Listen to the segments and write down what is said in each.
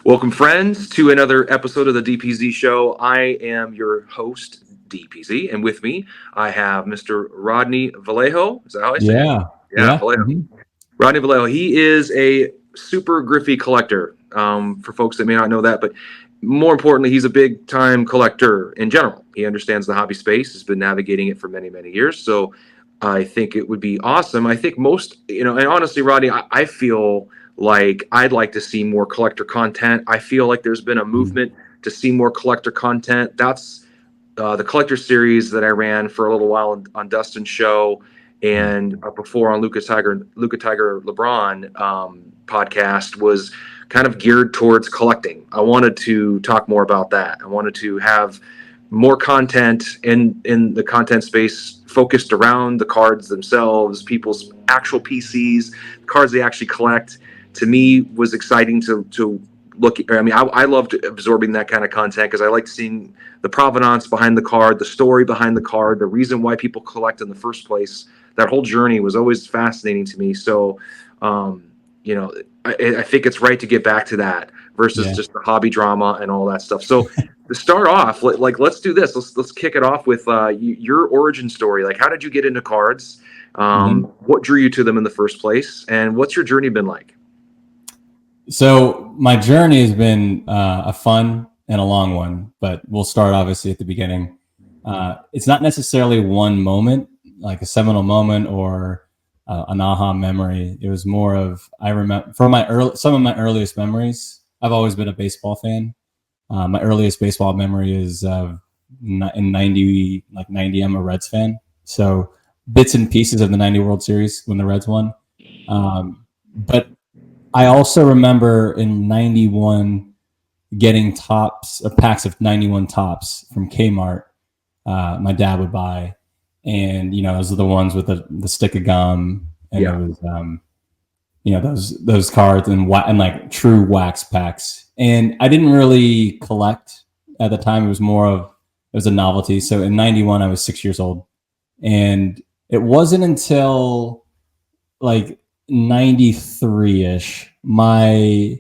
Welcome, friends, to another episode of the DPZ show. I am your host, DPZ, and with me, I have Mr. Rodney Vallejo. Is that how I say it? Yeah, Vallejo. Rodney Vallejo. He is a super Griffey collector. For folks that may not know that, but more importantly, he's a big-time collector in general. He understands the hobby space, has been navigating it for many, many years. So I think it would be awesome. I think most, and honestly, Rodney, I feel like I'd like to see more collector content. I feel like there's been a movement to see more collector content. That's the collector series that I ran for a little while on Dustin's show, and before on Luca Tiger LeBron podcast was kind of geared towards collecting. I wanted to talk more about that. I wanted to have more content in the content space focused around the cards themselves, people's actual PCs, cards they actually collect. To me, was exciting to look. I mean, I loved absorbing that kind of content because I like seeing the provenance behind the card, the story behind the card, the reason why people collect in the first place. That whole journey was always fascinating to me. So, I think it's right to get back to that versus just the hobby drama and all that stuff. So to start off, let's do this. Let's kick it off with your origin story. Like, how did you get into cards? What drew you to them in the first place? And what's your journey been like? So my journey has been a fun and a long one, but we'll start obviously at the beginning. It's not necessarily one moment, like a seminal moment or an aha memory. It was more of, I remember from some of my earliest memories. I've always been a baseball fan. My earliest baseball memory is in 90. I'm a Reds fan. So bits and pieces of the 90 World Series when the Reds won. But I also remember in 91 getting packs of 91 tops from Kmart. My dad would buy, and those are the ones with the stick of gum, and it was those cards and like true wax packs. And I didn't really collect at the time. It was a novelty. So in 91 I was 6 years old, and it wasn't until like 93-ish my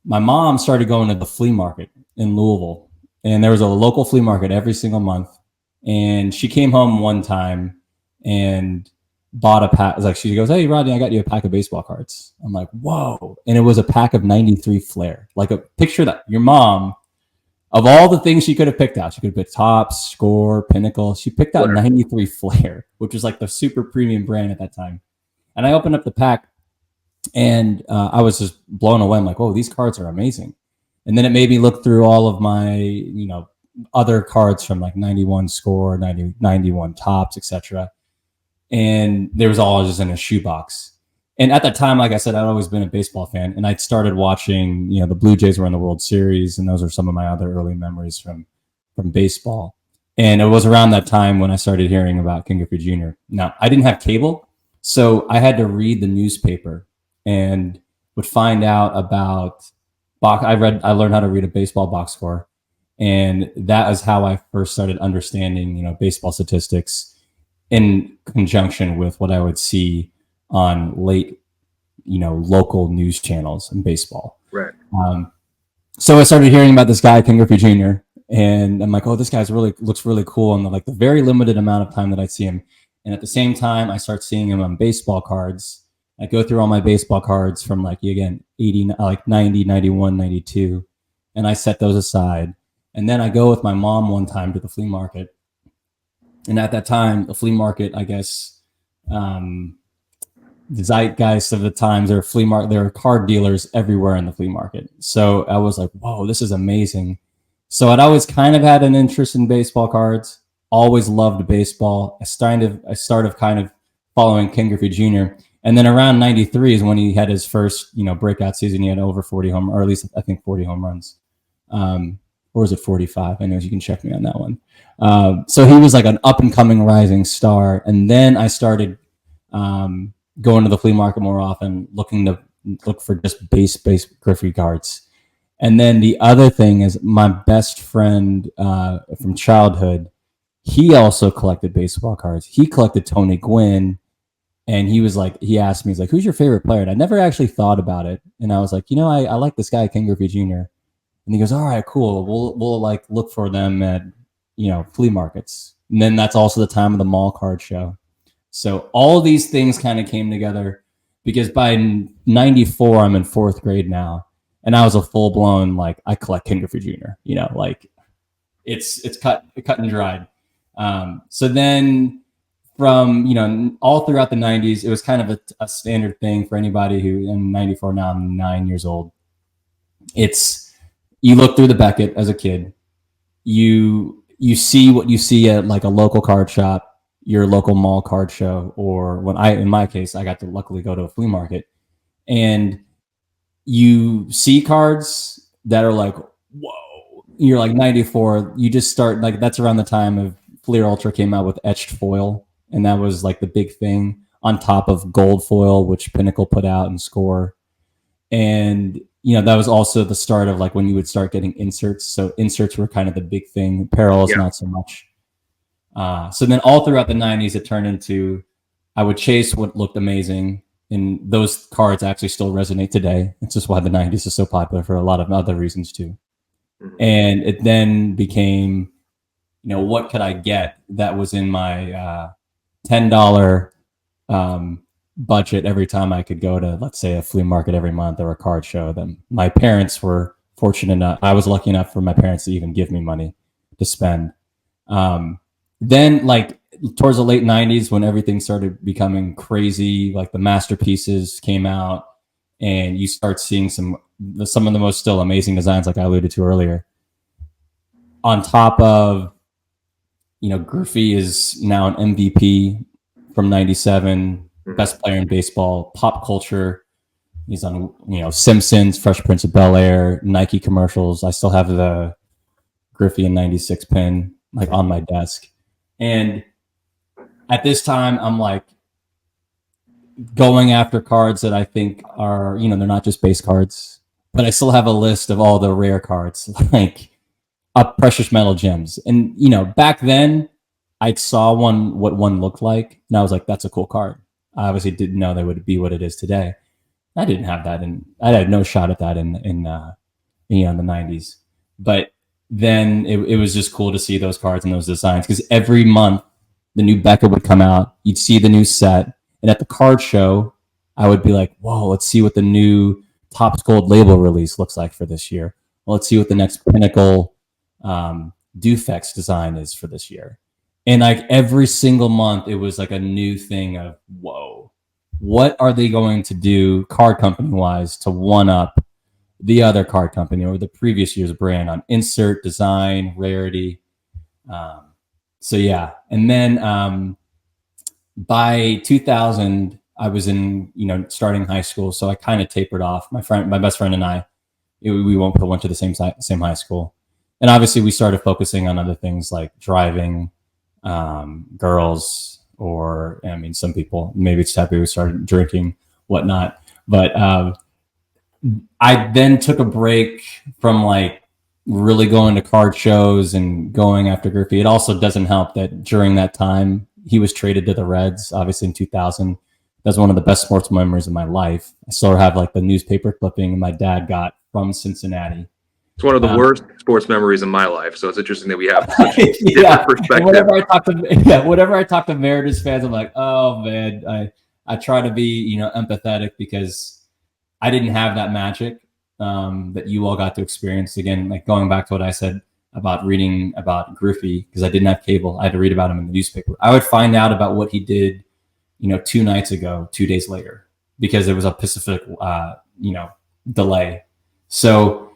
mom started going to the flea market in Louisville, and there was a local flea market every single month. And she came home one time and bought a pack. Like, she goes, "Hey Rodney, I got you a pack of baseball cards." I'm like, whoa. And it was a pack of 93 Flair. Like, a picture that your mom, of all the things she could have picked out, she could have picked Topps, Score, Pinnacle. She picked out 93 Flair, which was like the super premium brand at that time. And I opened up the pack, and I was just blown away. I'm like, "Oh, these cards are amazing." And then it made me look through all of my, other cards from like 91 Score, 91 Topps, etc. And there was all just in a shoebox. And at that time, like I said, I'd always been a baseball fan, and I'd started watching, the Blue Jays were in the World Series, and those are some of my other early memories from baseball. And it was around that time when I started hearing about Ken Griffey Jr. Now, I didn't have cable, so I had to read the newspaper and would find out about I learned how to read a baseball box score, and that is how I first started understanding, baseball statistics in conjunction with what I would see on late, local news channels in baseball. Right. So I started hearing about this guy, Ken Griffey Jr., and I'm like, "Oh, this guy's looks really cool." And the very limited amount of time that I see him. And at the same time, I start seeing him on baseball cards. I go through all my baseball cards from 80, 90, 91, 92, and I set those aside. And then I go with my mom one time to the flea market. And at that time, the flea market, I guess, the zeitgeist of the times, there were card dealers everywhere in the flea market. So I was like, "Whoa, this is amazing." So I'd always kind of had an interest in baseball cards. Always loved baseball. I started kind of following Ken Griffey Jr. And then around 93 is when he had his first, breakout season. He had over 40 or at least I think 40 home runs. Or is it 45? I know you can check me on that one. So he was like an up and coming rising star. And then I started going to the flea market more often, look for just base Griffey cards. And then the other thing is, my best friend from childhood, he also collected baseball cards. He collected Tony Gwynn And he asked me, he's like, who's your favorite player? And I never actually thought about it. And I was like, I like this guy, Ken Griffey Jr. And he goes, all right, cool. We'll like look for them at, flea markets. And then that's also the time of the mall card show. So all these things kind of came together because by 94, I'm in 4th grade now. And I was a full blown, like, I collect Ken Griffey Jr., like it's cut and dried. So then from, all throughout the 90s, it was kind of a standard thing for anybody who in 94 now, I'm 9 years old. You look through the Beckett as a kid, you see what you see at like a local card shop, your local mall card show, or in my case, I got to luckily go to a flea market, and you see cards that are like, whoa, you're like 94. You just start like, that's around the time of Fleer Ultra came out with etched foil. And that was like the big thing on top of gold foil, which Pinnacle put out and Score. And, that was also the start of like when you would start getting inserts. So inserts were kind of the big thing. Parallels, not so much. So then all throughout the 90s, it turned into, I would chase what looked amazing. And those cards actually still resonate today. It's just why the 90s is so popular for a lot of other reasons too. And it then became, what could I get that was in my $10 budget every time I could go to, let's say, a flea market every month or a card show. Then my parents were fortunate enough. I was lucky enough for my parents to even give me money to spend. Then like towards the late 90s, when everything started becoming crazy, like the masterpieces came out and you start seeing some of the most still amazing designs, like I alluded to earlier. On top of, Griffey is now an MVP from 97, best player in baseball, pop culture. He's on, Simpsons, Fresh Prince of Bel-Air, Nike commercials. I still have the Griffey in 96 pin like on my desk. And at this time, I'm like going after cards that I think are, they're not just base cards, but I still have a list of all the rare cards, like precious metal gems. And, back then I saw what one looked like, and I was like, that's a cool card. I obviously didn't know that would be what it is today. I didn't have that, and I had no shot at that in the 90s. But then it was just cool to see those cards and those designs, because every month the new Beckett would come out. You'd see the new set, and at the card show, I would be like, whoa, let's see what the new Topps Gold label release looks like for this year. Well, let's see what the next Pinnacle Dufex design is for this year. And like every single month, it was like a new thing of, whoa, what are they going to do card company wise to one up the other card company or the previous year's brand on insert, design, rarity. So yeah. And then by 2000, I was in, starting high school. So I kind of tapered off. My best friend and I, we went to the same high school. And obviously we started focusing on other things like driving, girls, or some people, maybe it's happy we started drinking, whatnot. But I then took a break from like really going to card shows and going after Griffey. It also doesn't help that during that time he was traded to the Reds, obviously in 2000. That's one of the best sports memories of my life. I still have like the newspaper clipping my dad got from Cincinnati. It's one of the worst sports memories in my life, so it's interesting that we have such different perspective. Whenever I talk to Mariners fans, I'm like, oh man, I try to be empathetic, because I didn't have that magic that you all got to experience. Again, like going back to what I said about reading about Griffey, because I didn't have cable, I had to read about him in the newspaper. I would find out about what he did, 2 nights ago, 2 days later, because there was a Pacific, delay. So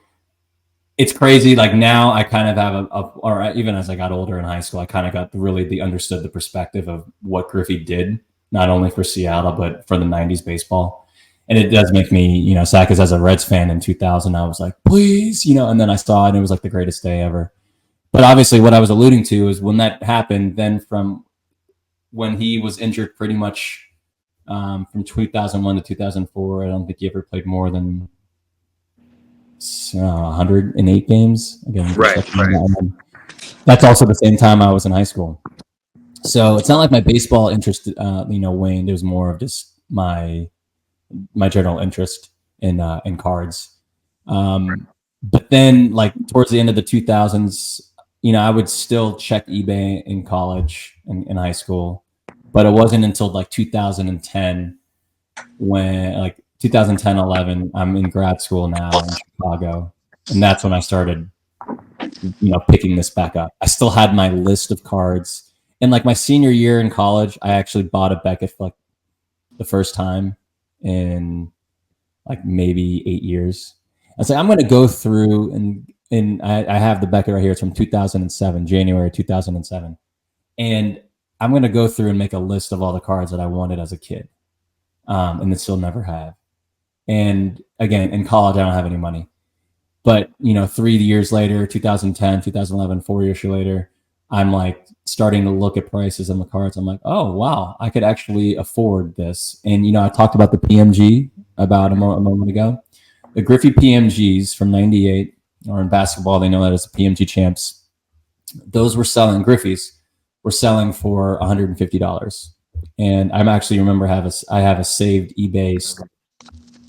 it's crazy. Like now I kind of have or even as I got older in high school, I kind of got understood the perspective of what Griffey did, not only for Seattle, but for the 90s baseball. And it does make me, sad, because as a Reds fan in 2000, I was like, please, and then I saw it and it was like the greatest day ever. But obviously what I was alluding to is when that happened, then from when he was injured pretty much from 2001 to 2004, I don't think he ever played more than 108 games. Again, right. That's also the same time I was in high school. So it's not like my baseball interest, waned. It was more of just my general interest in cards. But then, like towards the end of the 2000s, I would still check eBay in college and in high school, but it wasn't until like 2010 when, like 2010, 11, I'm in grad school now in Chicago, and that's when I started, picking this back up. I still had my list of cards, and like my senior year in college, I actually bought a Beckett for like the first time in like maybe 8 years. I was like, I'm going to go through and I have the Beckett right here. It's from 2007, January 2007. And I'm going to go through and make a list of all the cards that I wanted as a kid. And then still never have. And again, in college, I don't have any money. But, 3 years later, 2010, 2011, 4 years later, I'm like starting to look at prices on the cards. I'm like, oh, wow, I could actually afford this. And, I talked about the PMG about a moment ago. The Griffey PMGs from 98, or in basketball, they know that as the PMG champs. Those were selling, Griffey's were selling for $150. And I'm actually remember I have a saved eBay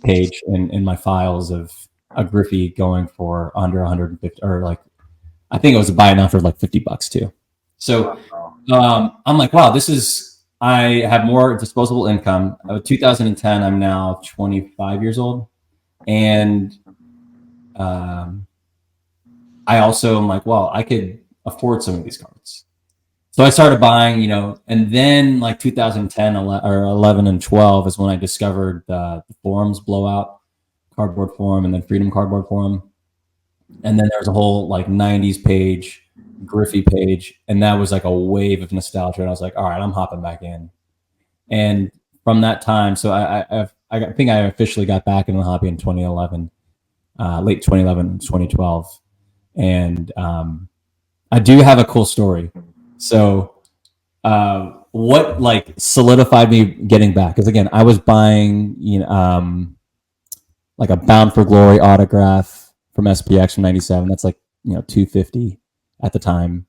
page in my files of a Griffey going for under 150, or like, I think it was a buy now for like $50 too. So I'm like, wow, I have more disposable income. 2010, I'm now 25 years old. And I also am like, well, I could afford some of these cards. So I started buying, and then like 2010 or 11 and 12 is when I discovered the forums, Blowout Cardboard Forum, and then Freedom Cardboard Forum. And then there's a whole like 90s page, Griffey page. And that was like a wave of nostalgia. And I was like, all right, I'm hopping back in. And from that time, so I think I officially got back in the hobby in 2011, late 2011, 2012. And I do have a cool story. So what like solidified me getting back? Because again, I was buying, like a Bound for Glory autograph from SPX from 97. That's like, $250 at the time.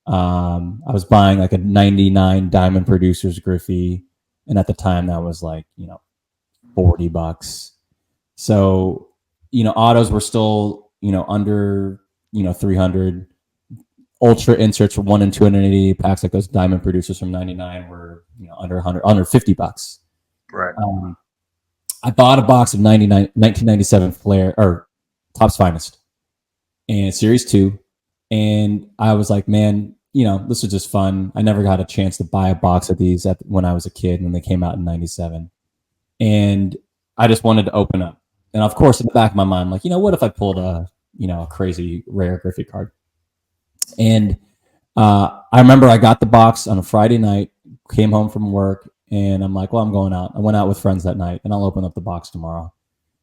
I was buying like a 99 Diamond Producers Griffey. And at the time that was like, $40. So, autos were still, under, 300. Ultra inserts for 1 and 280 packs, like those Diamond Producers from 99 were, under 100, under $50. Right. I bought a box of 1997 Flair or Topps Finest and Series 2. And I was like, man, this is just fun. I never got a chance to buy a box of these when I was a kid, when they came out in 97. And I just wanted to open up. And of course, in the back of my mind, I'm like, what if I pulled a crazy rare Griffey card? And I remember I got the box on a Friday night, came home from work, and I'm like, well, I'm going out. I went out with friends that night, and I'll open up the box tomorrow.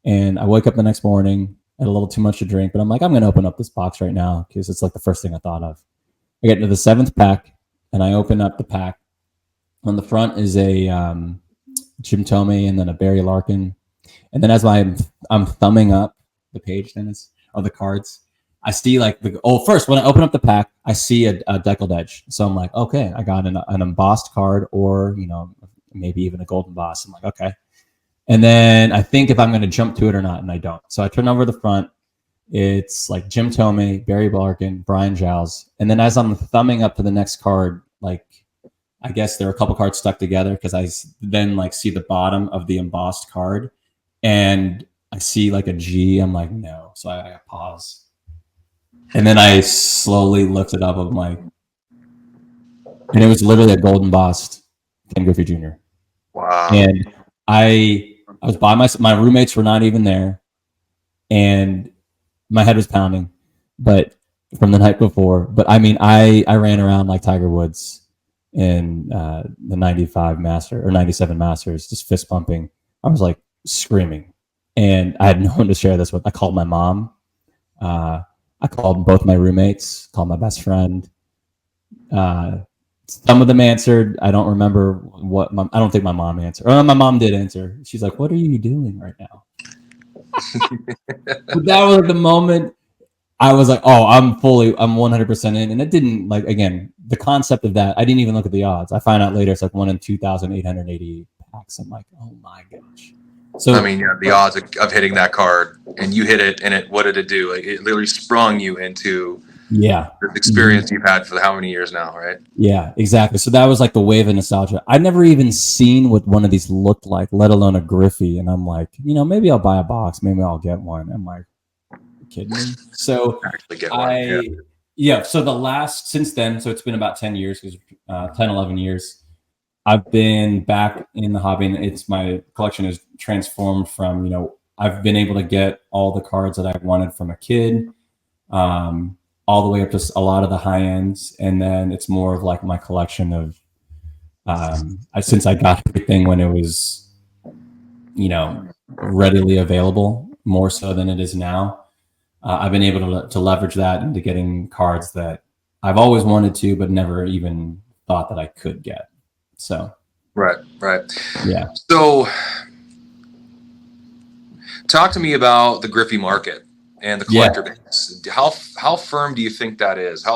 And I wake up the next morning, had a little too much to drink, but I'm like, I'm going to open up this box right now because it's like the first thing I thought of. I get to the 7th pack, and I open up the pack. On the front is a Jim Thome and then a Barry Larkin. And then as I'm thumbing up the page, Dennis, of the cards, I see like first when I open up the pack, I see a deckled edge. So I'm like, okay, I got an embossed card, or maybe even a gold emboss. I'm like, okay. And then I think if I'm going to jump to it or not, and I don't. So I turn over the front. It's like Jim Thome, Barry Larkin, Brian Giles. And then as I'm thumbing up to the next card, like I guess there are a couple cards stuck together, because I then like see the bottom of the embossed card, and I see like a G. I'm like, no. So I pause. And then I slowly lift it up. I'm like, and it was literally a gold embossed Ken Griffey Jr. Wow. And I was by my roommates were not even there, and my head was pounding, but from the night before. But I mean, I ran around like Tiger Woods in the 95 Master or 97 Masters, just fist pumping. I was like screaming, and I had no one to share this with. I called my mom. I called both my roommates, called my best friend. Some of them answered. I don't remember what. I don't think my mom answered. Or my mom did answer. She's like, "What are you doing right now?" But that was the moment. I was like, oh, I'm 100% in. And it didn't, like, again, the concept of that, I didn't even look at the odds. I found out later it's like 1 in 2,888 packs. I'm like, oh my gosh. So I mean, yeah, the odds of hitting that card, and you hit it, and what did it do? Like, it literally sprung you into the experience you've had for how many years now, right? Yeah, exactly. So that was like the wave of nostalgia. I'd never even seen what one of these looked like, let alone a Griffey. And I'm like, maybe I'll buy a box. Maybe I'll get one. I'm like, you kidding me? So actually get one. So since then, so it's been about 10 years, 10, 11 years. I've been back in the hobby, and my collection has transformed from, I've been able to get all the cards that I wanted from a kid, all the way up to a lot of the high ends. And then it's more of like my collection of, since I got everything when it was, readily available, more so than it is now. I've been able to leverage that into getting cards that I've always wanted to, but never even thought that I could get. So, right. Yeah. So, talk to me about the Griffey market and the collector base. How firm do you think that is?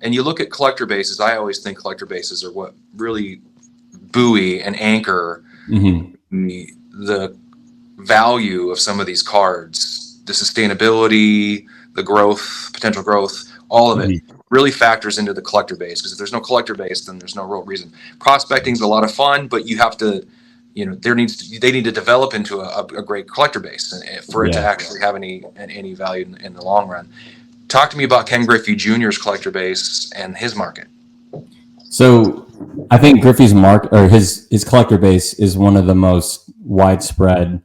And you look at collector bases. I always think collector bases are what really buoy and anchor the value of some of these cards, the sustainability, the growth, potential growth, all of it really factors into the collector base, because if there's no collector base, then there's no real reason. Prospecting is a lot of fun, but you have to, they need to develop into a great collector base for it to actually have any value in the long run. Talk to me about Ken Griffey Jr.'s collector base and his market. So I think Griffey's his collector base is one of the most widespread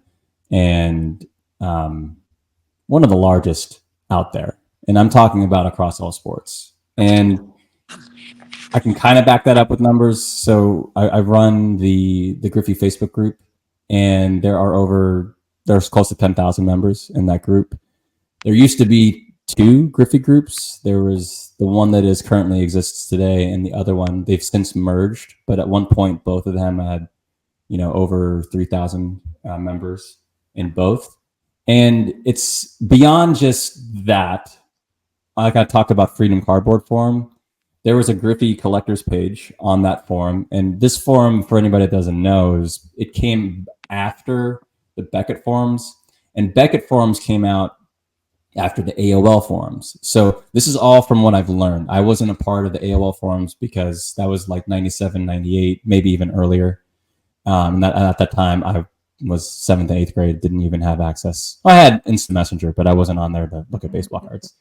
and one of the largest out there. And I'm talking about across all sports. And I can kind of back that up with numbers. So I run the Griffey Facebook group, and there's close to 10,000 members in that group. There used to be 2 Griffey groups. There was the one that currently exists today, and the other one, they've since merged. But at one point, both of them had, over 3,000 members in both. And it's beyond just that. Like I talked about Freedom Cardboard Forum, there was a Griffey collectors page on that forum. And this forum, for anybody that doesn't know, it came after the Beckett forums. And Beckett forums came out after the AOL forums. So this is all from what I've learned. I wasn't a part of the AOL forums because that was like 97, 98, maybe even earlier. At that time, I was 7th and 8th grade, didn't even have access. I had Instant Messenger, but I wasn't on there to look at baseball cards.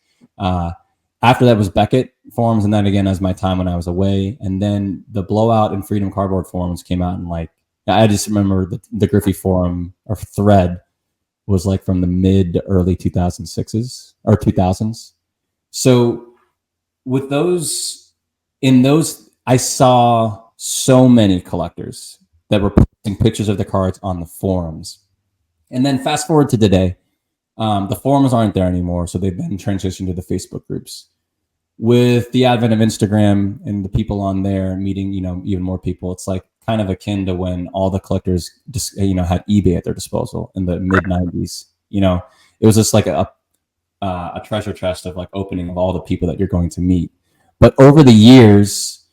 After that was Beckett forums, and then again as my time when I was away. And then the Blowout and Freedom Cardboard forums came out, and I just remember the Griffey forum or thread was like from the mid to early 2006s or 2000s. So with those, I saw so many collectors that were posting pictures of the cards on the forums. And then fast forward to today, the forums aren't there anymore, so they've been transitioned to the Facebook groups. With the advent of Instagram and the people on there meeting, even more people, it's like kind of akin to when all the collectors just, had eBay at their disposal in the mid 90s. It was just like a treasure chest of like opening of all the people that you're going to meet. But over the years,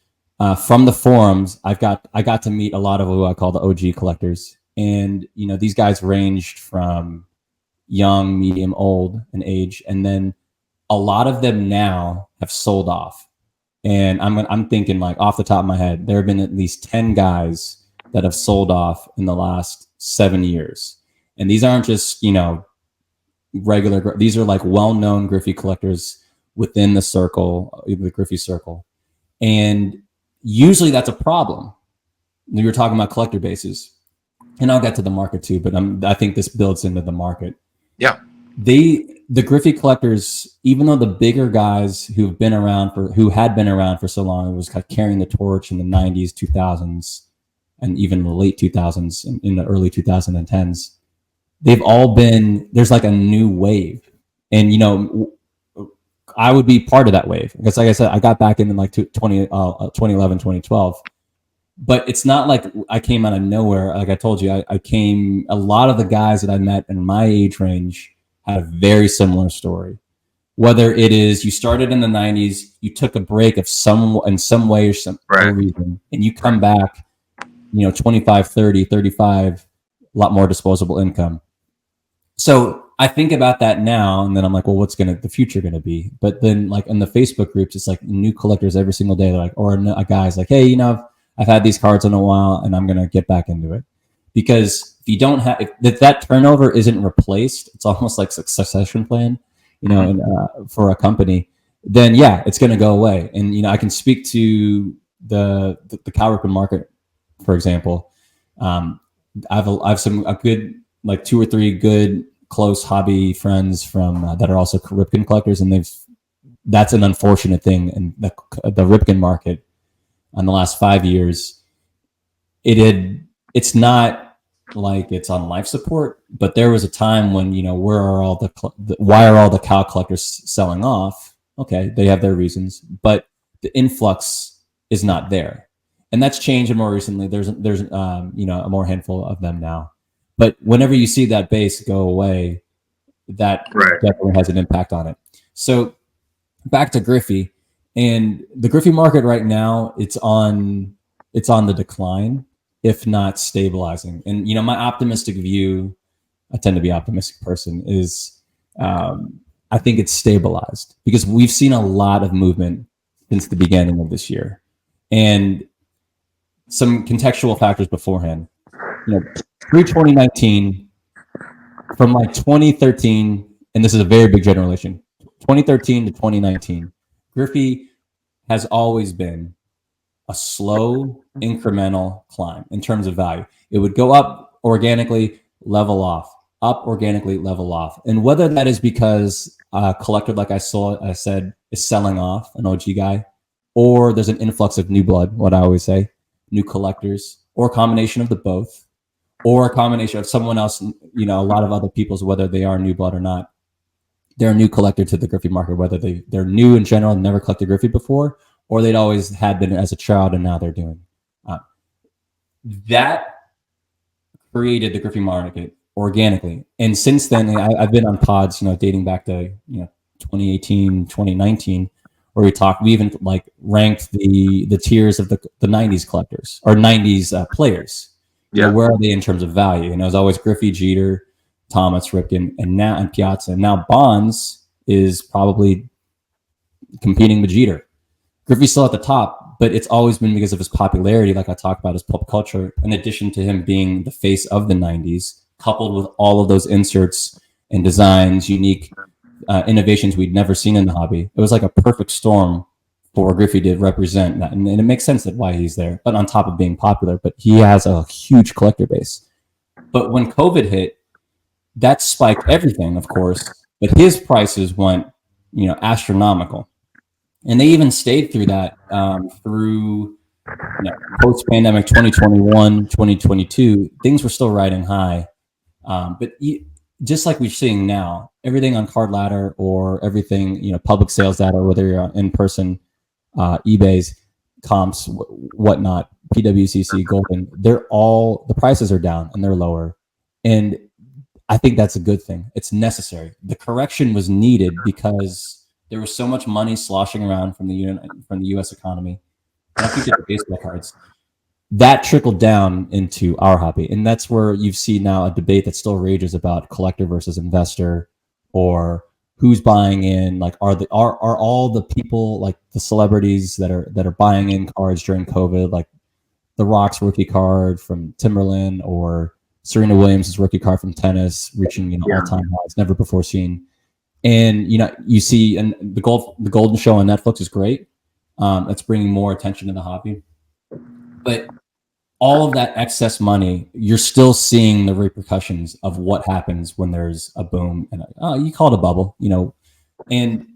from the forums, I got to meet a lot of who I call the OG collectors. And, these guys ranged from young, medium, old in age. And then a lot of them now have sold off. And I'm thinking, like, off the top of my head, there have been at least 10 guys that have sold off in the last 7 years. And these aren't just, regular, these are like well-known Griffey collectors within the circle, the Griffey circle. And usually that's a problem. We were talking about collector bases, and I'll get to the market too, but I think this builds into the market. Yeah. The Griffey collectors, even though the bigger guys who had been around for so long, it was kind of carrying the torch in the 90s, 2000s, and even the late 2000s and in the early 2010s, they've all been, there's like a new wave. And, I would be part of that wave because, like I said, I got back in like 2011, 2012. But it's not like I came out of nowhere. Like I told you, a lot of the guys that I met in my age range had a very similar story. whether it is you started in the 90s, you took a break in some way or some reason, and you come back, 25, 30, 35, a lot more disposable income. So I think about that now, and then I'm like, well, what's the future going to be? But then, like, in the Facebook groups, it's like new collectors every single day. They're like, or a guy's like, hey, I've had these cards in a while, and I'm going to get back into it. Because if you don't have, if that turnover isn't replaced, it's almost like a succession plan, for a company, then yeah, it's going to go away. And, I can speak to the cow ripping market, for example. I have a good, like 2 or 3 good close hobby friends from that are also Ripken collectors, and that's an unfortunate thing. And the Ripken market in the last 5 years, it's not like it's on life support, but there was a time when, why are all the cow collectors selling off? Okay, they have their reasons, but the influx is not there, and that's changed. And more recently, there's a more handful of them now. But whenever you see that base go away, that definitely has an impact on it. So back to Griffey, and the Griffey market right now, it's on the decline, if not stabilizing. And, my optimistic view, I tend to be an optimistic person, is I think it's stabilized because we've seen a lot of movement since the beginning of this year. And some contextual factors beforehand, pre-2019, from like 2013, and this is a very big generalization, 2013 to 2019, Griffey has always been a slow incremental climb in terms of value. It would go up organically, level off, up organically, level off. And whether that is because a collector, like I said, is selling off, an OG guy, or there's an influx of new blood, what I always say, new collectors, or a combination of the both, or a combination of someone else, a lot of other people's, whether they are new blood or not, they're a new collector to the Griffey market, whether they're new in general, never collected Griffey before, or they'd always had been as a child and now they're doing. That created the Griffey market organically. And since then, I've been on pods, dating back to 2018, 2019, where we even like ranked the tiers of the 90s collectors or 90s players. Yeah. Where are they in terms of value? And it was always Griffey, Jeter, Thomas, Ripken, and Piazza. And now Bonds is probably competing with Jeter. Griffey's still at the top, but it's always been because of his popularity, like I talked about, his pop culture, in addition to him being the face of the 90s, coupled with all of those inserts and designs, unique innovations we'd never seen in the hobby. It was like a perfect storm for Griffey to represent that. And it makes sense that why he's there, but on top of being popular, but he has a huge collector base. But when COVID hit, that spiked everything, of course, but his prices went, astronomical. And they even stayed through that through post-pandemic 2021, 2022. Things were still riding high. But just like we're seeing now, everything on Card Ladder or everything, public sales data, whether you're in person, eBay's, comps, whatnot, PWCC, Golden, the prices are down and they're lower. And I think that's a good thing. It's necessary. The correction was needed because there was so much money sloshing around from the U.S. economy. And I think the baseball cards that trickled down into our hobby, and that's where you see now a debate that still rages about collector versus investor, or who's buying in. Like, are all the people, like the celebrities that are buying in cards during COVID, like The Rock's rookie card from Timberland, or Serena Williams' rookie card from tennis, reaching all-time highs never before seen. And you see, and the Golden Show on Netflix is great. It's bringing more attention to the hobby. But all of that excess money, you're still seeing the repercussions of what happens when there's a boom and you call it a bubble, And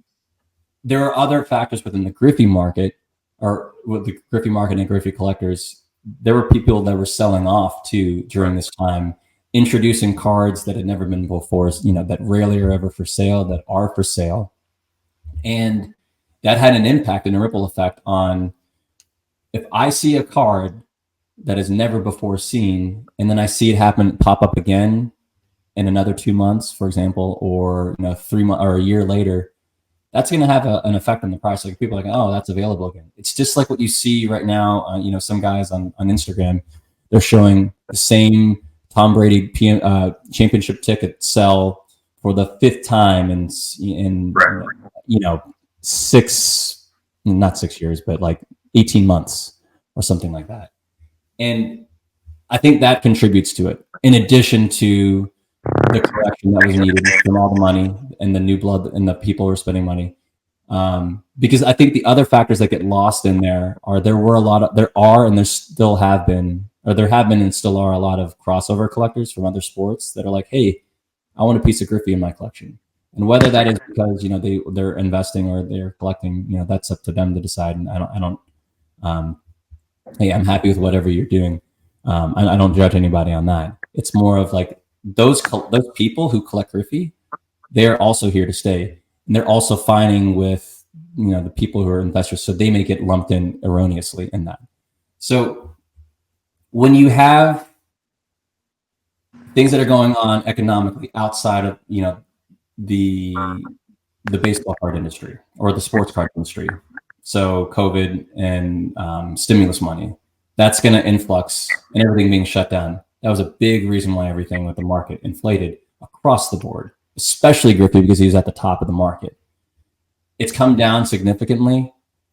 there are other factors within the Griffey market, or with the Griffey market and Griffey collectors. There were people that were selling off too during this time, introducing cards that had never been before, that rarely are ever for sale, that are for sale. And that had an impact and a ripple effect on, if I see a card that is never before seen, and then I see it pop up again in another 2 months, for example, or 3 months or a year later, that's going to have an effect on the price. Like people are like, oh, that's available again. It's just like what you see right now. You know, some guys on Instagram, they're showing the same Tom Brady championship ticket sell for the 5th time in you know, not 6 years, but like 18 months or something like that. And I think that contributes to it, in addition to the correction that was needed from all the money and the new blood and the people who are spending money. Because I think the other factors that get lost in there are there still have been, or there have been and still are a lot of crossover collectors from other sports that are like, hey, I want a piece of Griffey in my collection. And whether that is because, you know, they're investing or they're collecting, you know, that's up to them to decide. And I don't hey, I'm happy with whatever you're doing. I don't judge anybody on that. It's more of like those people who collect Griffey, they're also here to stay, and they're also fighting with, you know, the people who are investors, so they may get lumped in erroneously in that. So when you have things that are going on economically outside of, you know, the baseball card industry or the sports card industry, so COVID and stimulus money, that's going to influx and everything being shut down. That was a big reason why everything with the market inflated across the board, especially Griffey because he's at the top of the market. It's come down significantly.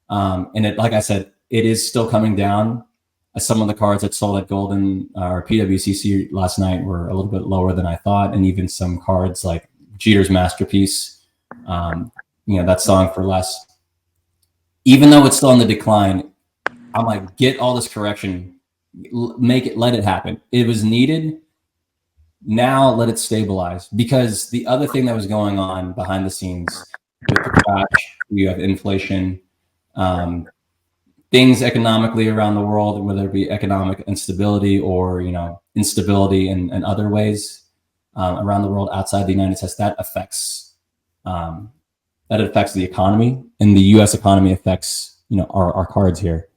And it, like I said, it is still coming down. Some of the cards that sold at Golden or PWCC last night were a little bit lower than I thought. And even some cards like Jeter's Masterpiece, you know, that's selling for less. Even though it's still on the decline, I'm like, get all this correction, let it happen. It was needed. Now let it stabilize, because the other thing that was going on behind the scenes with the crash, you have inflation, things economically around the world, whether it be economic instability or, you know, instability in other ways around the world outside the United States, that affects the economy, and the U.S. economy affects, you know, our cards here.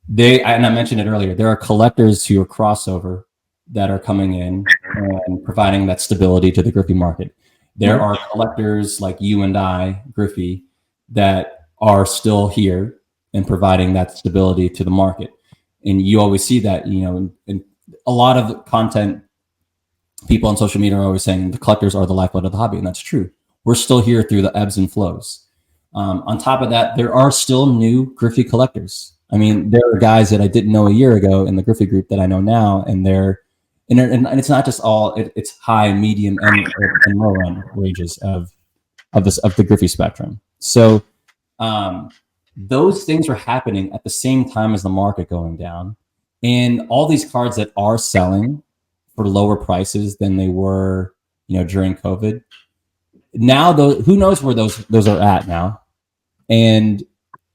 And I mentioned it earlier, there are collectors who are crossover that are coming in and providing that stability to the Griffey market. There are collectors like you and I, Griffey, that are still here and providing that stability to the market. And you always see that, you know, in a lot of the content, people on social media are always saying the collectors are the lifeblood of the hobby, and that's true. We're still here through the ebbs and flows. On top of that, there are still new Griffey collectors. I mean, there are guys that I didn't know a year ago in the Griffey group that I know now, and and it's not just all, it's high, medium, and low end ranges of the Griffey spectrum. So those things are happening at the same time as the market going down, and all these cards that are selling for lower prices than they were, you know, during COVID. Now, who knows where those are at now, and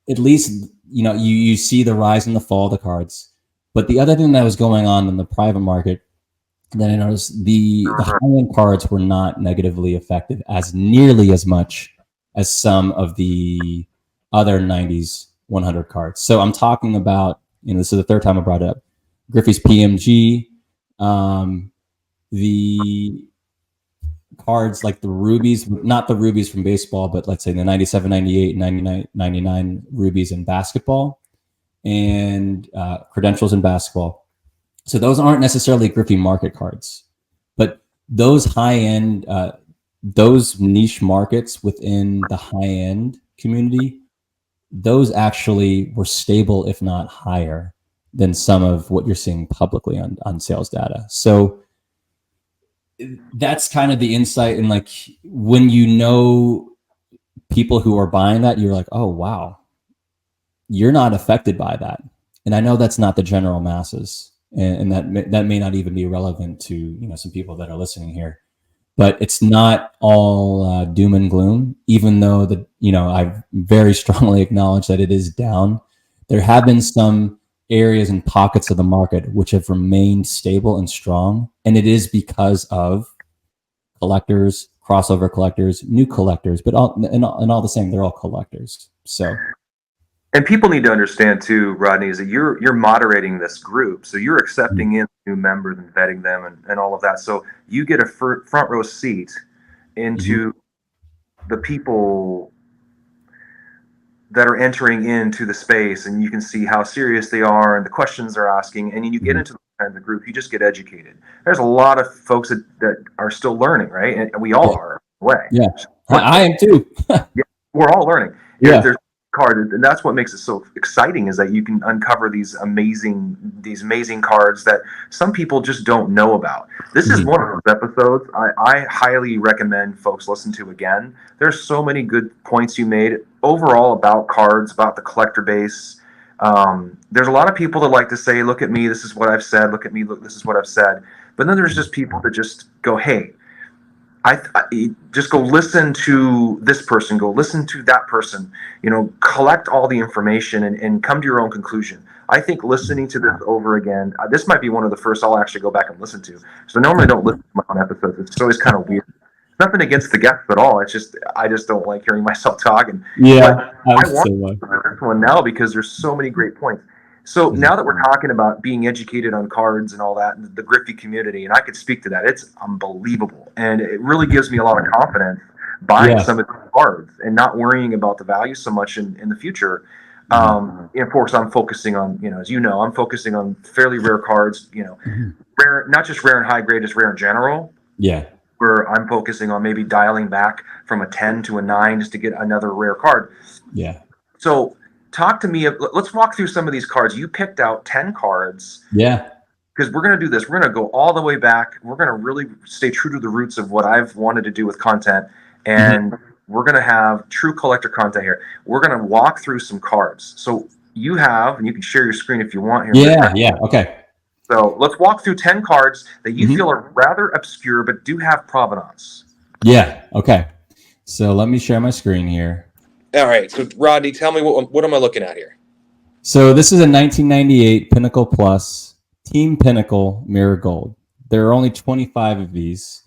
at least, you know, you see the rise and the fall of the cards. But the other thing that was going on in the private market that I noticed, the high-end cards were not negatively affected as nearly as much as some of the other 90s 100 cards. So I'm talking about, you know, this is the third time I brought it up, Griffey's PMG, the cards like the rubies, not the rubies from baseball, but let's say the 97, 98, 99, 99 rubies in basketball, and credentials in basketball. So those aren't necessarily Griffey market cards, but those high-end, those niche markets within the high-end community, those actually were stable, if not higher, than some of what you're seeing publicly on sales data. So that's kind of the insight. And like, when you know people who are buying that, you're like, oh, wow, you're not affected by that. And I know that's not the general masses, and that may not even be relevant to, you know, some people that are listening here, but it's not all doom and gloom, even though you know, I very strongly acknowledge that it is down. There have been some areas and pockets of the market which have remained stable and strong, and it is because of collectors, crossover collectors, new collectors, but all the same, they're all collectors. So, and people need to understand too, Rodney, is that you're moderating this group, so you're accepting in new members and vetting them and all of that. So you get a front row seat into the people that are entering into the space, and you can see how serious they are and the questions they're asking. And you get into the kinds of group, you just get educated. There's a lot of folks that are still learning, right? And we all are, in a way. Yeah, I am too. Yeah, we're all learning. Yeah. There's card, and that's what makes it so exciting, is that you can uncover these amazing cards that some people just don't know about. This is one of those episodes I highly recommend folks listen to again. There's so many good points you made overall about cards, about the collector base. There's a lot of people that like to say, look at me, this is what I've said, look at me, look, this is what I've said. But then there's just people that just go, hey, I just go listen to this person, go listen to that person, collect all the information and come to your own conclusion. I think listening to this over again, this might be one of the first I'll actually go back and listen to. So normally I don't listen to my own episodes. It's always kind of weird. Nothing against the guests at all. It's just, I just don't like hearing myself talk. Yeah, I want to listen to this one now because there's so many great points. So now that we're talking about being educated on cards and all that, and the Griffey community, and I could speak to that, it's unbelievable. And it really gives me a lot of confidence buying some of the cards and not worrying about the value so much in the future. Of course, I'm focusing on, as you know, I'm focusing on fairly rare cards, rare, not just rare and high grade, just rare in general. Yeah. Where I'm focusing on maybe dialing back from a 10 to a 9 just to get another rare card. Yeah. So talk to me. Let's walk through some of these cards. You picked out 10 cards. Yeah. Because we're going to do this. We're going to go all the way back. We're going to really stay true to the roots of what I've wanted to do with content. And we're going to have true collector content here. We're going to walk through some cards. So you have, and you can share your screen if you want here. Yeah. Okay. So let's walk through 10 cards that you feel are rather obscure, but do have provenance. Yeah. Okay. So let me share my screen here. All right. So Rodney, tell me what am I looking at here? So this is a 1998 Pinnacle Plus Team Pinnacle Mirror Gold. There are only 25 of these.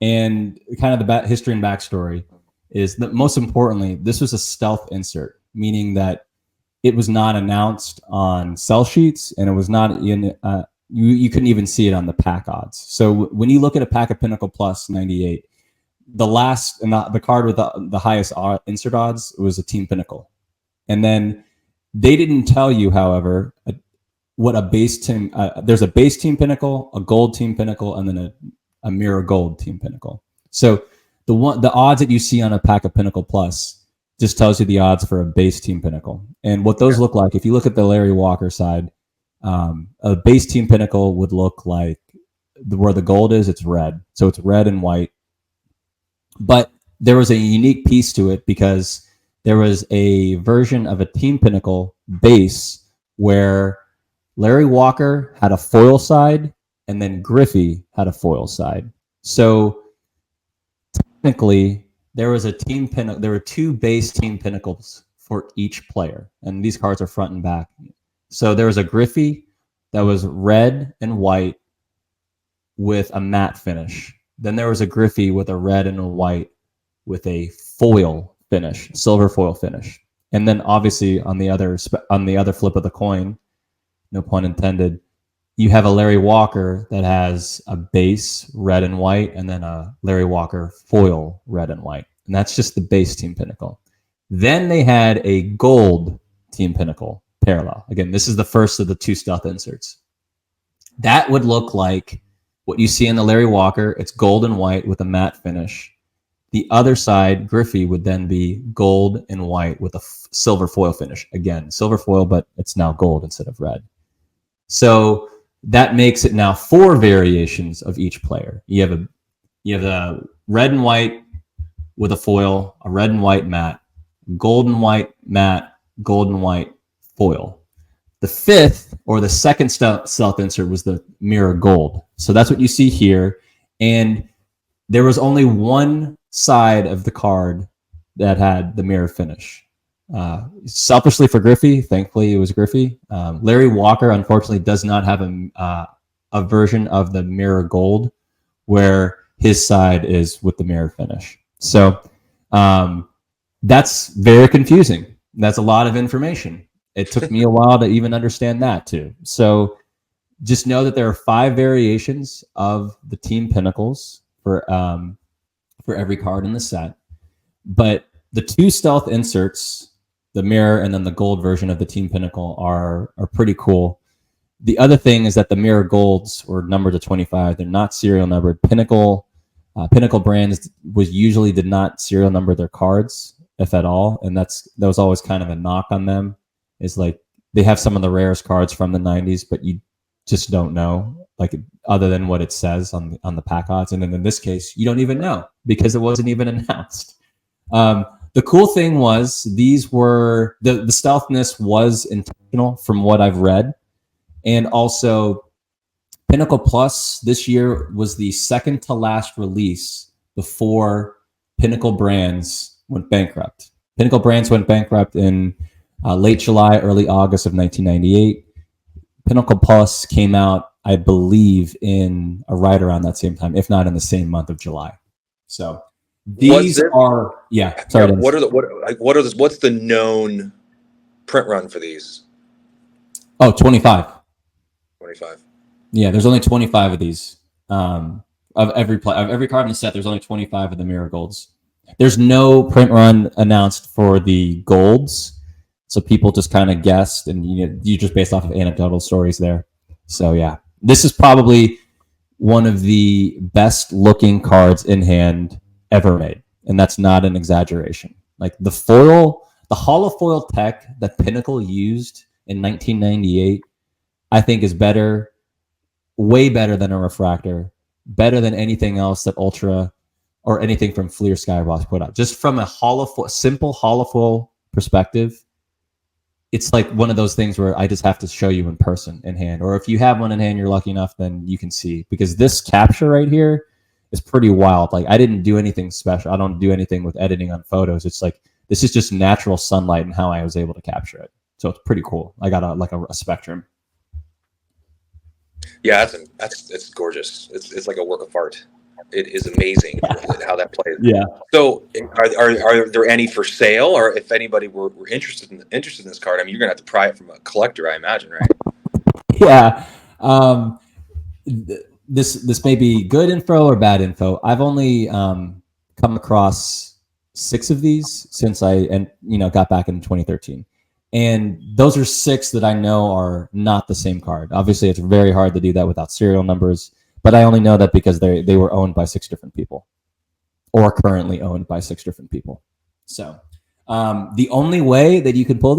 And kind of the history and backstory is that most importantly, this was a stealth insert, meaning that it was not announced on sell sheets and it was not in... You couldn't even see it on the pack odds. So when you look at a pack of Pinnacle Plus 98, the last and the card with the highest insert odds was a Team Pinnacle. And then they didn't tell you, however, what a base team, there's a base Team Pinnacle, a gold Team Pinnacle, and then a mirror gold Team Pinnacle. So the odds that you see on a pack of Pinnacle Plus just tells you the odds for a base Team Pinnacle. And what those look like, if you look at the Larry Walker side, a base Team Pinnacle would look like where the gold is, it's red. So it's red and white. But there was a unique piece to it because there was a version of a Team Pinnacle base where Larry Walker had a foil side and then Griffey had a foil side. So technically there was a Team Pinnacle. There were two base Team Pinnacles for each player. And these cards are front and back. So there was a Griffey that was red and white with a matte finish. Then there was a Griffey with a red and a white with a foil finish, silver foil finish. And then obviously on the other flip of the coin, no pun intended, you have a Larry Walker that has a base red and white and then a Larry Walker foil red and white. And that's just the base Team Pinnacle. Then they had a gold Team Pinnacle parallel. Again, this is the first of the two stealth inserts. That would look like what you see in the Larry Walker. It's gold and white with a matte finish. The other side, Griffey, would then be gold and white with a silver foil finish. Again, silver foil, but it's now gold instead of red. So that makes it now 4 variations of each player. You have the red and white with a foil, a red and white matte, gold and white matte, gold and white foil. The fifth or the second stealth insert was the mirror gold. So that's what you see here. And there was only one side of the card that had the mirror finish. Selfishly for Griffey, thankfully it was Griffey. Larry Walker, unfortunately, does not have a version of the mirror gold where his side is with the mirror finish. So that's very confusing. That's a lot of information. It took me a while to even understand that too. So just know that there are 5 variations of the Team Pinnacles for every card in the set. But the 2 stealth inserts the mirror and then the gold version of the Team Pinnacle are pretty cool. The other thing is that the mirror golds were numbered to 25. They're not serial numbered. Pinnacle brands usually did not serial number their cards, if at all, and that was always kind of a knock on them. Is like they have some of the rarest cards from the 90s, but you just don't know, like, other than what it says on the pack odds. And then in this case, you don't even know because it wasn't even announced. The cool thing was these were the stealthness was intentional from what I've read. And also, Pinnacle Plus this year was the second to last release before Pinnacle Brands went bankrupt. Pinnacle Brands went bankrupt in late July, early August of 1998. Pinnacle Plus came out, I believe, in right around that same time, if not in the same month of July. So these are, sorry. What's the known print run for these? Oh, 25. 25. Yeah, there's only 25 of these. Of every card in the set, there's only 25 of the mirror golds. There's no print run announced for the golds, so people just kind of guessed, and you just based off of anecdotal stories there. So yeah, this is probably one of the best looking cards in hand ever made, and that's not an exaggeration. Like the holofoil tech that Pinnacle used in 1998, I think is better, way better than a refractor, better than anything else that Ultra or anything from Fleer Skybox put out. Just from a simple holofoil perspective, it's like one of those things where I just have to show you in person, in hand. Or if you have one in hand, you're lucky enough, then you can see. Because this capture right here is pretty wild. Like, I didn't do anything special. I don't do anything with editing on photos. It's like, this is just natural sunlight and how I was able to capture it. So it's pretty cool. I got a spectrum. Yeah, it's gorgeous. It's like a work of art. It is amazing how that plays. Yeah. So, are there any for sale, or if anybody were interested in this card? I mean, you're gonna have to pry it from a collector, I imagine, right? Yeah. This may be good info or bad info. I've only come across 6 of these since I got back in 2013. And those are 6 that I know are not the same card. Obviously, it's very hard to do that without serial numbers, but I only know that because they were owned by 6 different people, or currently owned by 6 different people. So the only way that you can find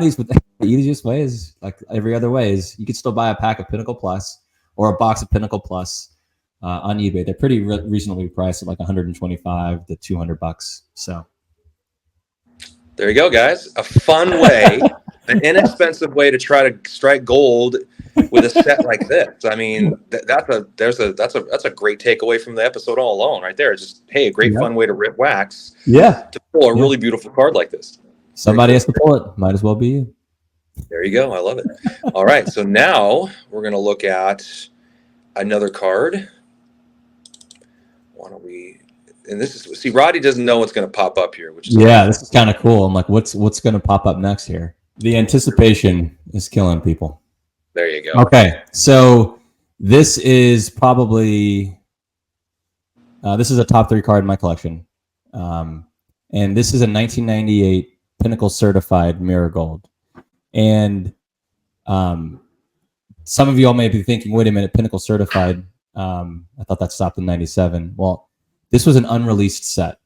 these with the easiest way is, like every other way, is you could still buy a pack of Pinnacle Plus or a box of Pinnacle Plus on eBay. They're pretty reasonably priced at like $125 to $200. So. There you go, guys. A fun way, an inexpensive way to try to strike gold with a set like this. I mean, that's a great takeaway from the episode all alone, right there. Just, hey, a great fun way to rip wax. Yeah. To pull a really beautiful card like this. Somebody has to pull it. Might as well be you. There you go. I love it. All right. So now we're going to look at another card. Why don't we? And Roddy doesn't know what's going to pop up here, which is this is kind of cool. I'm like, what's going to pop up next here? The anticipation is killing people. There you go. Okay, so this is probably this is a top 3 card in my collection, and this is a 1998 Pinnacle certified mirror gold. And some of you all may be thinking, wait a minute, Pinnacle certified. I thought that stopped in 97. Well, this was an unreleased set.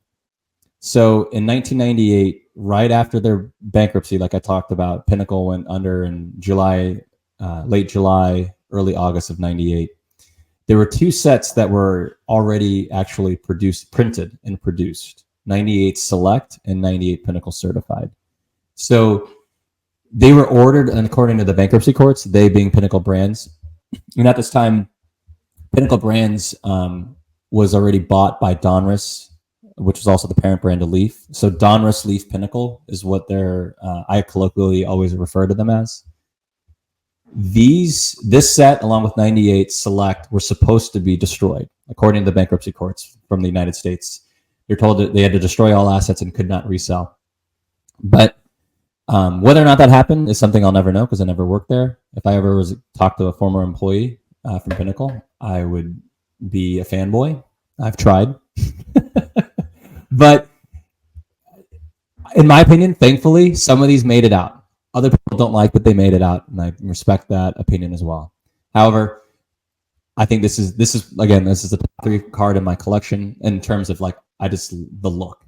So in 1998, right after their bankruptcy, like I talked about, Pinnacle went under in late July, early August of 98. There were 2 sets that were already actually printed and produced, 98 Select and 98 Pinnacle Certified. So they were ordered, and according to the bankruptcy courts, they being Pinnacle Brands, and at this time, Pinnacle Brands was already bought by Donruss, which was also the parent brand of Leaf. So Donruss Leaf Pinnacle is what I colloquially always refer to them as. This set, along with 98 Select, were supposed to be destroyed, according to the bankruptcy courts from the United States. They're told that they had to destroy all assets and could not resell. But whether or not that happened is something I'll never know, because I never worked there. If I ever talked to a former employee from Pinnacle, I would be a fanboy. I've tried. But in my opinion, thankfully, some of these made it out. Other people don't like, but they made it out, and I respect that opinion as well. However, I think this is the top 3 card in my collection in terms of like the look.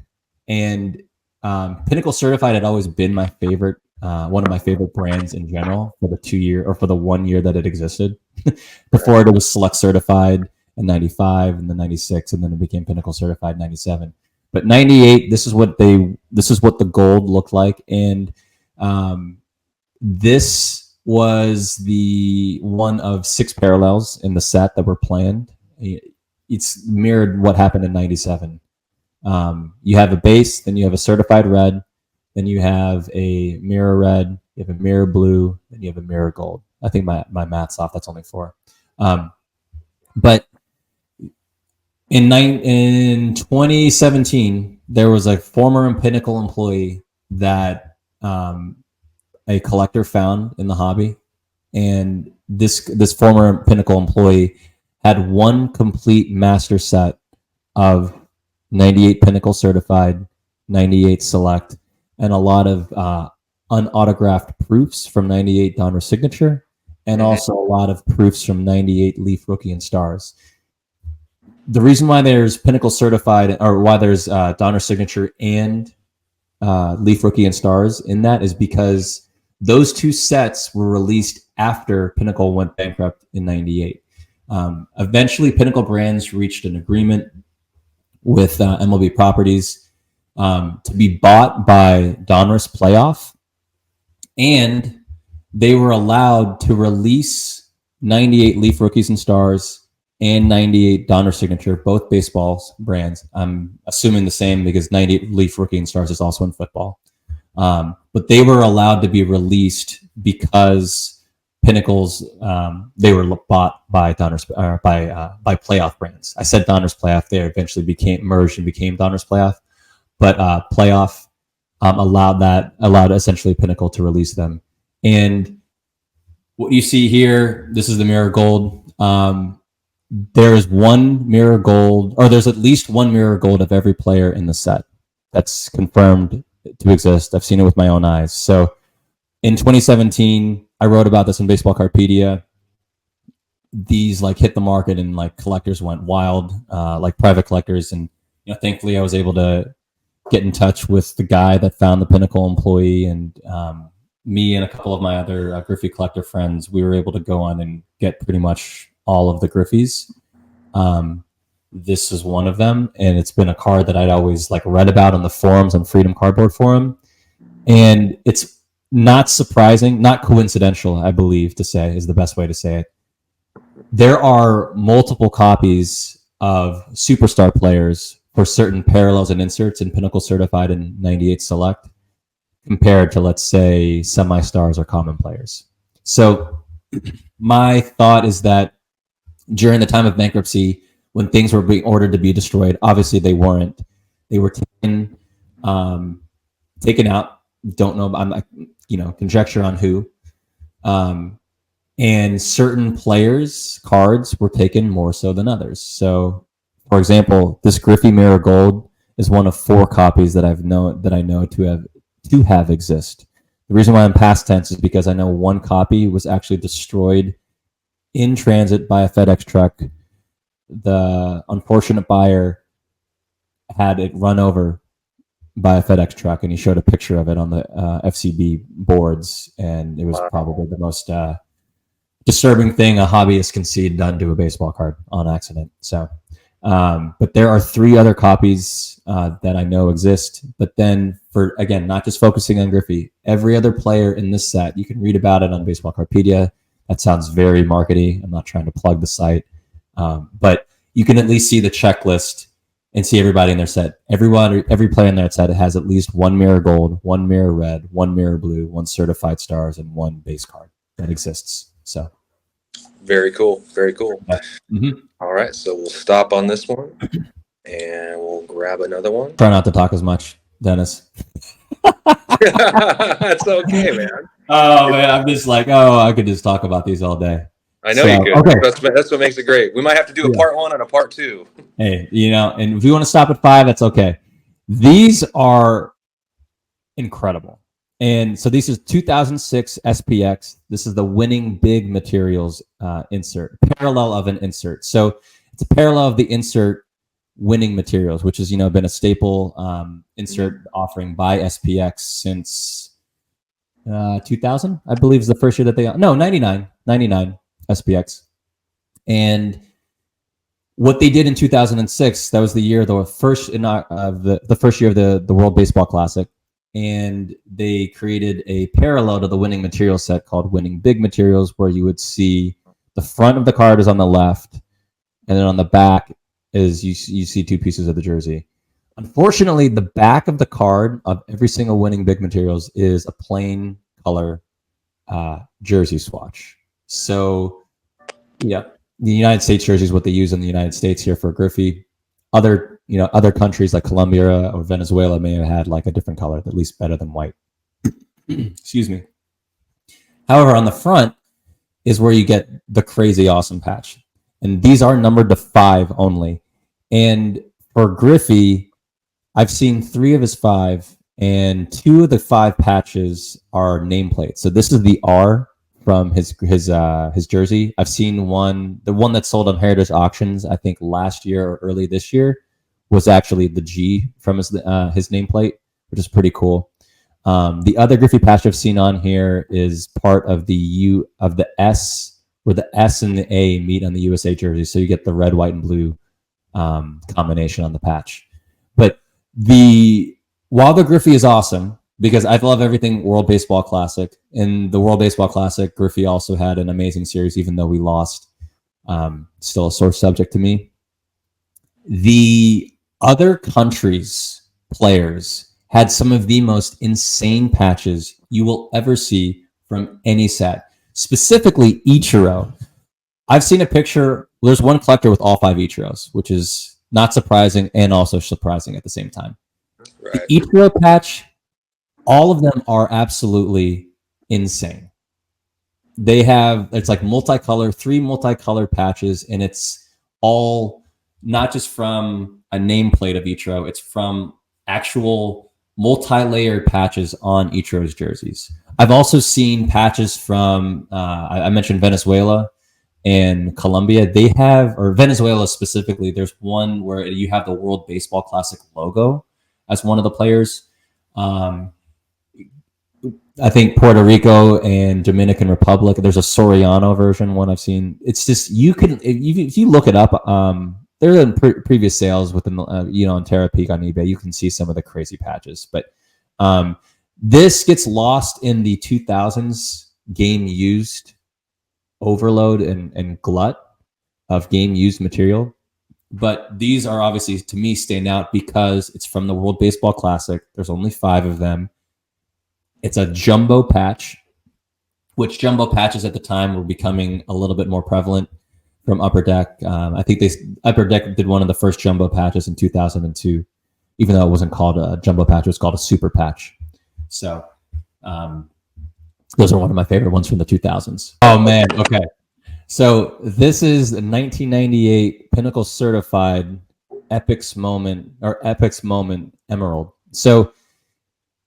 And Pinnacle Certified had always been my favorite, one of my favorite brands in general for the 1 year that it existed. Before it was Select Certified in 95 and then 96, and then it became Pinnacle Certified in 97. But 98, this is what the gold looked like, and this was the one of 6 parallels in the set that were planned. It's mirrored what happened in 97. You have a base, then you have a certified red, then you have a mirror red, you have a mirror blue, then you have a mirror gold. I think my math's off. That's only 4. But in 2017, there was a former Pinnacle employee that a collector found in the hobby, and this former Pinnacle employee had one complete master set of 98 Pinnacle Certified, 98 Select, and a lot of unautographed proofs from 98 Donruss Signature, and also a lot of proofs from 98 Leaf Rookie and Stars. The reason why there's Pinnacle Certified, or why there's Donruss Signature and Leaf Rookie and Stars in that, is because those 2 sets were released after Pinnacle went bankrupt in 98. Eventually, Pinnacle Brands reached an agreement with MLB Properties to be bought by Donruss Playoff, and they were allowed to release 98 Leaf Rookies and Stars and 98 Donruss Signature, both baseballs brands. I'm assuming the same because 98 Leaf Rookie and Stars is also in football. But they were allowed to be released because Pinnacles, they were bought by Donruss, by Playoff brands. I said Donruss Playoff. They eventually merged and became Donruss Playoff, but Playoff allowed essentially Pinnacle to release them. And what you see here, this is the mirror gold. There is one mirror gold, or there's at least one mirror gold of every player in the set. That's confirmed to exist. I've seen it with my own eyes. So in 2017, I wrote about this in Baseball Cardpedia. These hit the market, and collectors went wild, private collectors. And thankfully, I was able to get in touch with the guy that found the Pinnacle employee, and me and a couple of my other Griffey collector friends, we were able to go on and get pretty much all of the Griffies. This is one of them, and it's been a card that I'd always read about on the forums, on Freedom Cardboard Forum, and it's not surprising, not coincidental, I believe to say is the best way to say it. There are multiple copies of superstar players for certain parallels and inserts in Pinnacle Certified and 98 Select compared to, let's say, semi-stars or common players. So my thought is that during the time of bankruptcy, when things were being ordered to be destroyed, obviously they weren't. They were taken out. Don't know. I'm conjecture on who. And certain players' cards were taken more so than others. So, for example, this Griffey Mirror Gold is one of 4 copies that I know to have exist. The reason why I'm past tense is because I know one copy was actually destroyed in transit by a FedEx truck. The unfortunate buyer had it run over by a FedEx truck, and he showed a picture of it on the FCB boards, and it was probably the most disturbing thing a hobbyist can see done to a baseball card on accident. So, but there are 3 other copies that I know exist. But then, for again, not just focusing on Griffey, every other player in this set, you can read about it on Baseball Cardpedia. That sounds very markety. I'm not trying to plug the site, but you can at least see the checklist and see everybody in their set. Every player in their set has at least 1 mirror gold, 1 mirror red, 1 mirror blue, 1 certified stars, and 1 base card that exists. So, very cool. Very cool. Mm-hmm. All right, so we'll stop on this one, and we'll grab another one. Try not to talk as much, Dennis. That's okay, man. Oh man, I'm just I could just talk about these all day. I know you could. Okay. That's what makes it great. We might have to do a part 1 and a part 2. Hey, and if you want to stop at 5, that's okay. These are incredible. And so this is 2006 SPX. This is the winning big materials insert, parallel of an insert. So it's a parallel of the insert winning materials, which has been a staple insert offering by SPX since 2000, I believe, is the first year that they 99 SPX. And what they did in 2006, that was the year, the first year of the World Baseball Classic, and they created a parallel to the winning material set called Winning Big Materials, where you would see the front of the card is on the left, and then on the back is you see two pieces of the jersey. Unfortunately, the back of the card of every single Winning Big Materials is a plain color jersey swatch. So, yeah, the United States jersey is what they use in the United States here for Griffey. Other countries like Colombia or Venezuela may have had like a different color, at least better than white. Excuse me. However, on the front is where you get the crazy awesome patch. And these are numbered to 5 only. And for Griffey, I've seen 3 of his 5, and 2 of the 5 patches are nameplates. So this is the R from his jersey. I've seen the one that sold on Heritage Auctions, I think last year or early this year, was actually the G from his nameplate, which is pretty cool. The other Griffey patch I've seen on here is part of the S, where the S and the A meet on the USA jersey. So you get the red, white, and blue combination on the patch. But while the Griffey is awesome, because I love everything World Baseball Classic. In the World Baseball Classic, Griffey also had an amazing series, even though we lost. Still a sore subject to me. The other countries' players had some of the most insane patches you will ever see from any set. Specifically, Ichiro. I've seen a picture. There's one collector with all 5 Ichiros, which is not surprising and also surprising at the same time. Right. The Ichiro patch, all of them are absolutely insane. It's like 3 multicolor patches, and it's all not just from a nameplate of Ichiro, it's from actual multi-layered patches on Ichiro's jerseys. I've also seen patches from, I mentioned Venezuela and Colombia. They have, or Venezuela specifically, there's one where you have the World Baseball Classic logo as one of the players. I think Puerto Rico and Dominican Republic, there's a Soriano version one I've seen. It's just, if you look it up, they're in previous sales within the, on Terra Peak on eBay. You can see some of the crazy patches, but this gets lost in the 2000s game used overload and glut of game used material. But these are obviously, to me, stand out because it's from the World Baseball Classic. There's only 5 of them. It's a jumbo patch, which jumbo patches at the time were becoming a little bit more prevalent from Upper Deck. I think Upper Deck did one of the first jumbo patches in 2002, even though it wasn't called a jumbo patch, it was called a super patch. So those are one of my favorite ones from the 2000s. Oh man, okay. So this is the 1998 Pinnacle Certified Epics Moment Emerald. So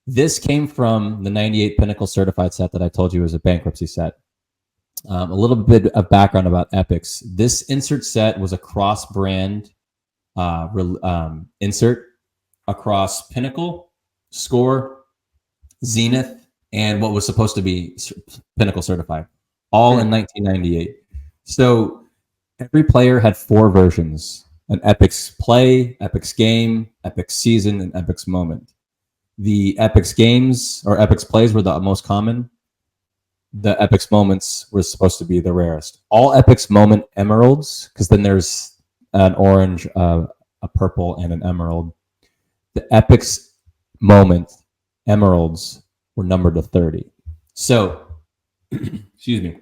this came from the 98 Pinnacle Certified set that I told you was a bankruptcy set. A little bit of background about Epics. This insert set was a cross-brand insert across Pinnacle, Score, Zenith, and what was supposed to be Pinnacle Certified, all in 1998. So every player had 4 versions: an Epics Play, Epics Game, Epics Season, and Epics Moment. The Epics Games or Epics Plays were the most common. The Epics Moments were supposed to be the rarest. All Epics Moment Emeralds, because then there's an orange, a purple, and an emerald. The Epics Moment Emeralds were numbered to 30. So, excuse me,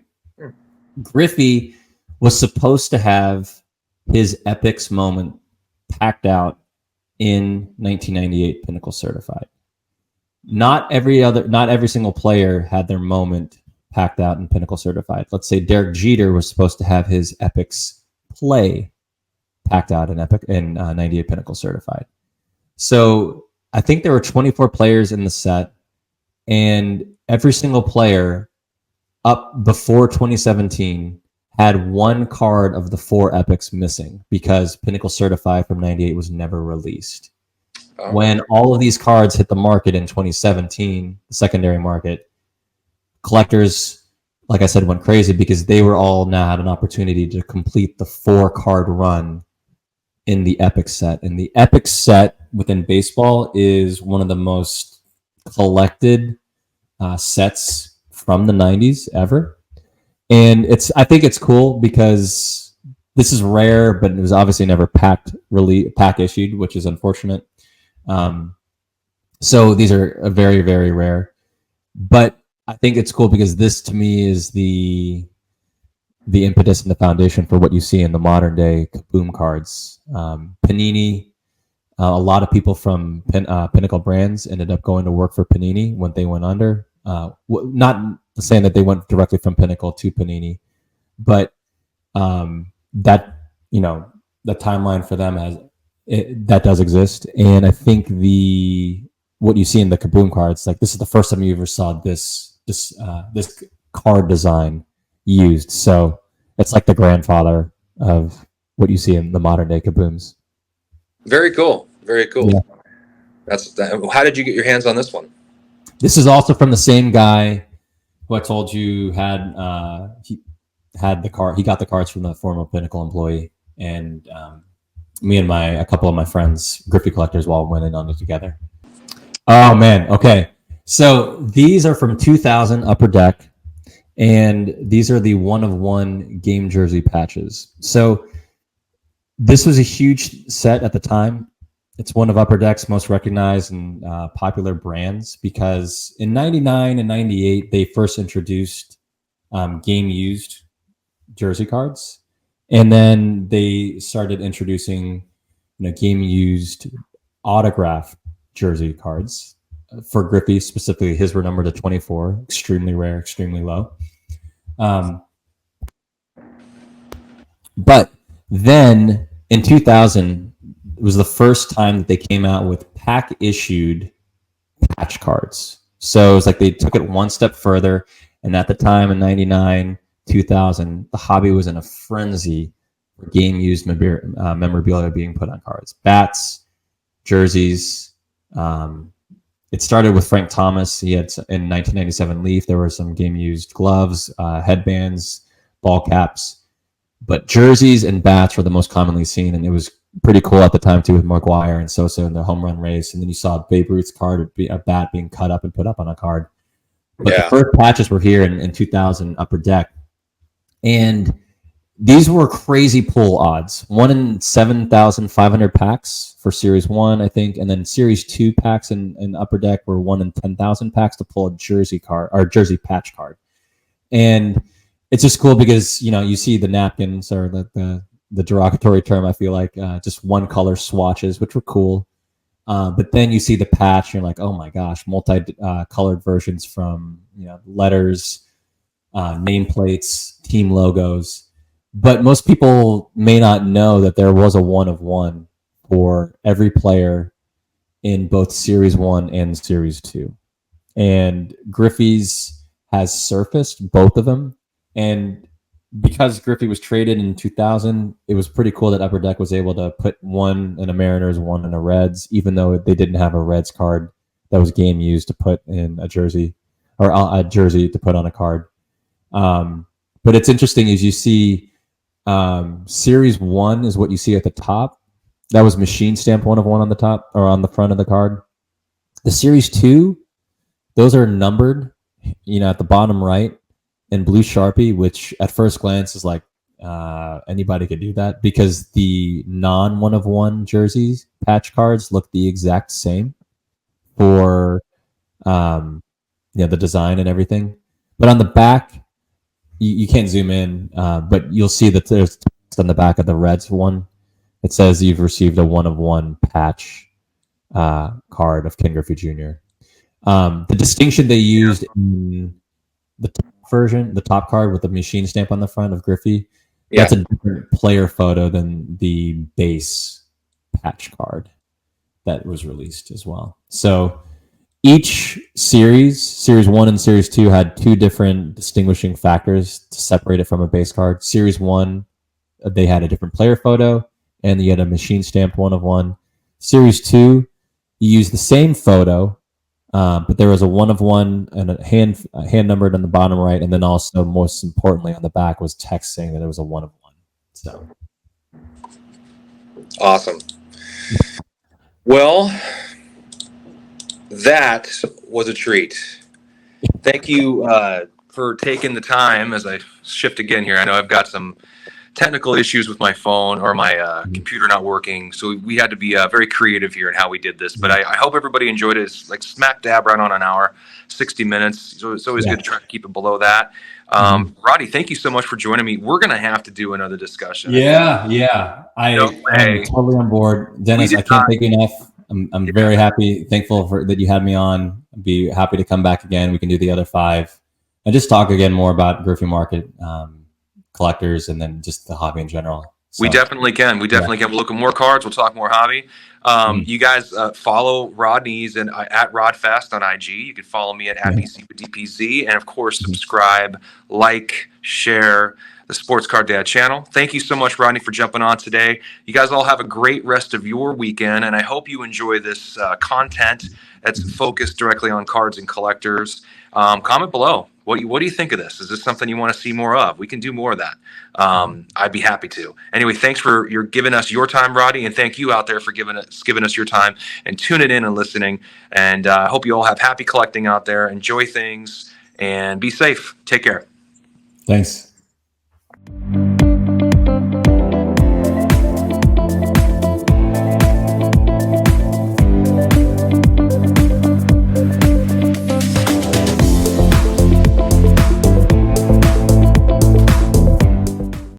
Griffey was supposed to have his Epics Moment packed out in 1998 Pinnacle Certified. Not every single player had their moment packed out in Pinnacle Certified. Let's say Derek Jeter was supposed to have his Epics Play packed out in 98 Pinnacle Certified. So I think there were 24 players in the set. and every single player up before 2017 had one card of the 4 epics missing because Pinnacle Certified from 98 was never released. When all of these cards hit the market in 2017, the secondary market, collectors, like I said, went crazy because they were all now had an opportunity to complete the 4-card run in the epic set. And the epic set within baseball is one of the most collected sets from the 90s ever. And I think it's cool because this is rare, but it was obviously never pack issued, which is unfortunate. So these are very, very rare. But I think it's cool because this to me is the impetus and the foundation for what you see in the modern day Kaboom cards. Panini, a lot of people from Pinnacle Brands ended up going to work for Panini when they went under. Not saying that they went directly from Pinnacle to Panini, but that, you know, the timeline for them that does exist. And I think what you see in the Kaboom cards, like this is the first time you ever saw this card design used. So it's like the grandfather of what you see in the modern day Kabooms. Very cool. Very cool. Yeah. How did you get your hands on this one? This is also from the same guy who I told you he got the cards from the former Pinnacle employee, and me and a couple of my friends, Griffey collectors, all went in on it together. Oh man, okay. So these are from 2000 Upper Deck, and these are the 1-of-1 game jersey patches. So this was a huge set at the time. It's one of Upper Deck's most recognized and popular brands because in 99 and 98, they first introduced game used jersey cards. And then they started introducing, game used autograph jersey cards. For Griffey specifically, his were numbered to 24, extremely rare, extremely low. But then in 2000, it was the first time that they came out with pack issued patch cards. So it was like they took it one step further. And at the time in 99, 2000, the hobby was in a frenzy for game used memorabilia being put on cards. Bats, jerseys. It started with Frank Thomas. He had in 1997 Leaf, there were some game used gloves, headbands, ball caps. But jerseys and bats were the most commonly seen, and it was pretty cool at the time too with McGwire and Sosa in the home run race. And then you saw Babe Ruth's card, a bat being cut up and put up on a card. But the first patches were here in 2000 Upper Deck, and these were crazy pull odds. 1 in 7,500 packs for Series 1, I think, and then Series 2 packs in Upper Deck were 1 in 10,000 packs to pull a jersey card or jersey patch card. And it's just cool because you see the napkins or the derogatory term, I feel like, just one color swatches, which were cool. But then you see the patch, and you're like, oh my gosh, multi-colored versions from letters, nameplates, team logos. But most people may not know that there was a 1-of-1 for every player in both Series 1 and Series 2. And Griffey's has surfaced, both of them. And because Griffey was traded in 2000, it was pretty cool that Upper Deck was able to put one in a Mariners, one in a Reds, even though they didn't have a Reds card that was game used to put in a jersey, or a jersey to put on a card. But it's interesting as you see Series 1 is what you see at the top. That was machine stamped 1-of-1 on the top or on the front of the card. The Series 2, those are numbered, at the bottom right in blue Sharpie, which at first glance is like anybody could do that because the non 1-of-1 jerseys patch cards look the exact same for the design and everything. But on the back, you can't zoom in, but you'll see that there's text on the back of the Reds one. It says you've received a 1-of-1 patch card of Ken Griffey Jr. The distinction they used in the top version, the top card with the machine stamp on the front of Griffey, that's a different player photo than the base patch card that was released as well. So each series 1 and series 2 had 2 different distinguishing factors to separate it from a base card. Series 1, they had a different player photo, and you had a machine stamped 1 of 1. Series 2, you used the same photo, but there was a 1 of 1 and a hand numbered on the bottom right, and then also, most importantly, on the back was text saying that it was a 1 of 1. So awesome. Well, that was a treat. Thank you for taking the time. As I shift again here, I know I've got some technical issues with my phone or my computer not working, so we had to be very creative here in how we did this. But I hope everybody enjoyed it. It's like smack dab right on an hour, 60 minutes. So it's always good to try to keep it below that. Roddy, thank you so much for joining me. We're going to have to do another discussion. I'm totally on board. Dennis, I can't thank you enough. I'm very happy, thankful that you had me on. I'd be happy to come back again. We can do the other 5 and just talk again more about Griffey Market, collectors, and then just the hobby in general. So, we definitely can. We'll look at more cards. We'll talk more hobby. You guys follow Rodney's and at Rodfest on IG. You can follow me at DPZ, and of course subscribe, like, share the Sports Card Dad channel. Thank you so much, Rodney, for jumping on today. You guys all have a great rest of your weekend, and I hope you enjoy this content that's focused directly on cards and collectors. Comment below. What do you think of this? Is this something you want to see more of? We can do more of that. I'd be happy to. Anyway, thanks for giving us your time, Roddy, and thank you out there for giving us your time and tuning in and listening. And I hope you all have happy collecting out there. Enjoy things and be safe. Take care. Thanks.